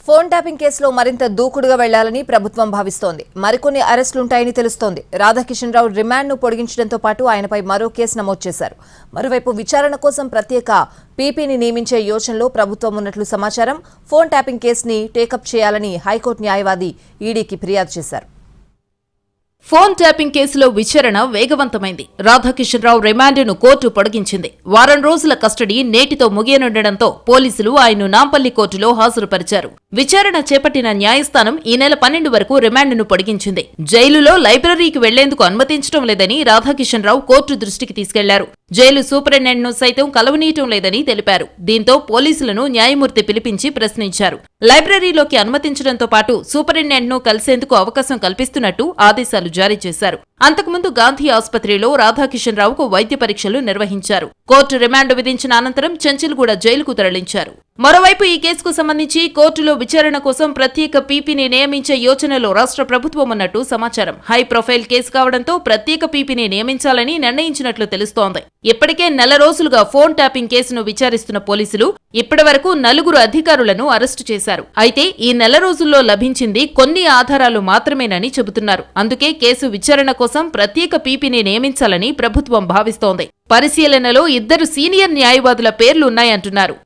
Phone tapping కేసులో మరింత దూకుడుగా వెళ్లాలని ప్రభుత్వం భావిస్తోంది. మరికొన్ని అరెస్టులుంటాయని తెలుస్తోంది. రాధాకిషన్ రావు రిమాండ్ను పొడిగించడంతో పాటు ఆయనపై మరో కేసు నమోదు చేశారు. మరోవైపు విచారణ కోసం ప్రత్యేక పీపీని నియమించే యోచనలో ప్రభుత్వం ఉన్నట్లు సమాచారం. ఫోన్ ట్యాపింగ్ కేసుని టేకప్ చేయాలని హైకోర్టు న్యాయవాది ఈడీకి ఫిర్యాదు చేశారు. ఫోన్ ట్యాపింగ్ కేసులో విచారణ వేగవంతమైంది. రాధాకిషన్ రావు రిమాండ్ను కోర్టు పొడిగించింది. వారం రోజుల కస్టడీ నేటితో ముగియనుండటంతో పోలీసులు ఆయన్ను నాంపల్లి కోర్టులో హాజరుపరిచారు. విచారణ చేపట్టిన న్యాయస్థానం ఈ నెల 12 వరకు రిమాండ్ను పొడిగించింది. జైలులో లైబ్రరీకి వెళ్లేందుకు అనుమతించడం లేదని రాధాకిషన్ రావు కోర్టు దృష్టికి తీసుకెళ్లారు. జైలు సూపరింటెండెంట్ను సైతం కలవనీయటం లేదని తెలిపారు. దీంతో పోలీసులను న్యాయమూర్తి పిలిపించి ప్రశ్నించారు. లైబ్రరీలోకి అనుమతించడంతో పాటు సూపరింటెండెంట్ను కలిసేందుకు అవకాశం కల్పిస్తున్నట్టు ఆదేశాలు జారీ చేశారు. అంతకుముందు గాంధీ ఆసుపత్రిలో రాధాకిషన్ రావుకు వైద్య పరీక్షలు నిర్వహించారు. కోర్టు రిమాండ్ విధించిన అనంతరం చెంచల్గూడ జైలుకు తరలించారు. మరోవైపు ఈ కేసుకు సంబంధించి కోర్టులో విచారణ కోసం ప్రత్యేక పీపీని నియమించే యోచనలో రాష్ట్ర ప్రభుత్వం ఉన్నట్టు సమాచారం. హై ప్రొఫైల్ కేసు కావడంతో ప్రత్యేక పీపీని నియమించాలని నిర్ణయించినట్లు తెలుస్తోంది. ఇప్పటికే నెల రోజులుగా ఫోన్ ట్యాపింగ్ కేసును విచారిస్తున్న పోలీసులు ఇప్పటివరకు 4 అధికారులను అరెస్టు చేశారు. అయితే ఈ నెల రోజుల్లో లభించింది కొన్ని ఆధారాలు మాత్రమేనని చెబుతున్నారు. అందుకే కేసు విచారణ కోసం ప్రత్యేక పీపీని నియమించాలని ప్రభుత్వం భావిస్తోంది. పరిశీలనలో 2 సీనియర్ న్యాయవాదుల పేర్లున్నాయంటున్నారు.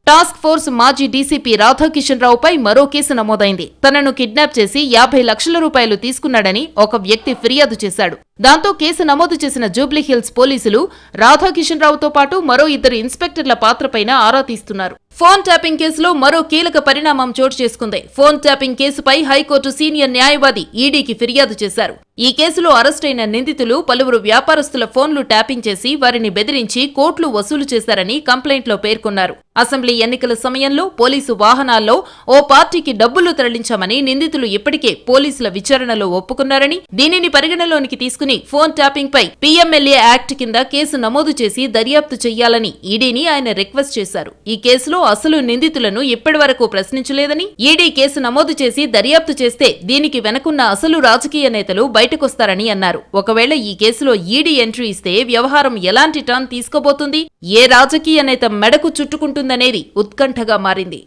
టాస్క్ ఫోర్స్ మాజీ డీసీపీ రాధాకిషన్ రావుపై మరో కేసు నమోదైంది. తనను కిడ్నాప్ చేసి 50 లక్షల రూపాయలు తీసుకున్నాడని ఒక వ్యక్తి ఫిర్యాదు చేశాడు. దాంతో కేసు నమోదు చేసిన జూబ్లీహిల్స్ పోలీసులు రాధాకిషన్ రావుతో పాటు మరో 2 ఇన్స్పెక్టర్ల పాత్రపైన ఆరా తీస్తున్నారు. ఫోన్ ట్యాపింగ్ కేసులో మరో కీలక పరిణామం చోటు చేసుకుంది. ఫోన్ ట్యాపింగ్ కేసుపై హైకోర్టు సీనియర్ న్యాయవాది ఈడీకి ఫిర్యాదు చేశారు. ఈ కేసులో అరెస్టైన నిందితులు పలువురు వ్యాపారస్తుల ఫోన్లు ట్యాపింగ్ చేసి వారిని బెదిరించి కోట్లు వసూలు చేశారని కంప్లైంట్లో పేర్కొన్నారు. అసెంబ్లీ ఎన్నికల సమయంలో పోలీసు వాహనాల్లో ఓ పార్టీకి డబ్బులు తరలించామని నిందితులు ఇప్పటికే పోలీసుల విచారణలో ఒప్పుకున్నారని, దీనిని పరిగణలోనికి తీసుకుని ఫోన్ ట్యాపింగ్ పై పీఎంఎల్ఏ యాక్ట్ కింద కేసు నమోదు చేసి దర్యాప్తు చేయాలని ఈడీని ఆయన రిక్వెస్ట్ చేశారు. ఈ కేసులో అసలు నిందితులను ఇప్పటివరకు ప్రశ్నించలేదని, ఈడీ కేసు నమోదు చేసి దర్యాప్తు చేస్తే దీనికి వెనకున్న అసలు రాజకీయ నేతలు బయటకొస్తారని అన్నారు. ఒకవేళ ఈ కేసులో ఈడీ ఎంట్రీ ఇస్తే వ్యవహారం ఎలాంటి టర్న్ తీసుకోబోతుంది, ఏ రాజకీయ నేత మెడకు చుట్టుకుంటుందనేది ఉత్కంఠగా మారింది.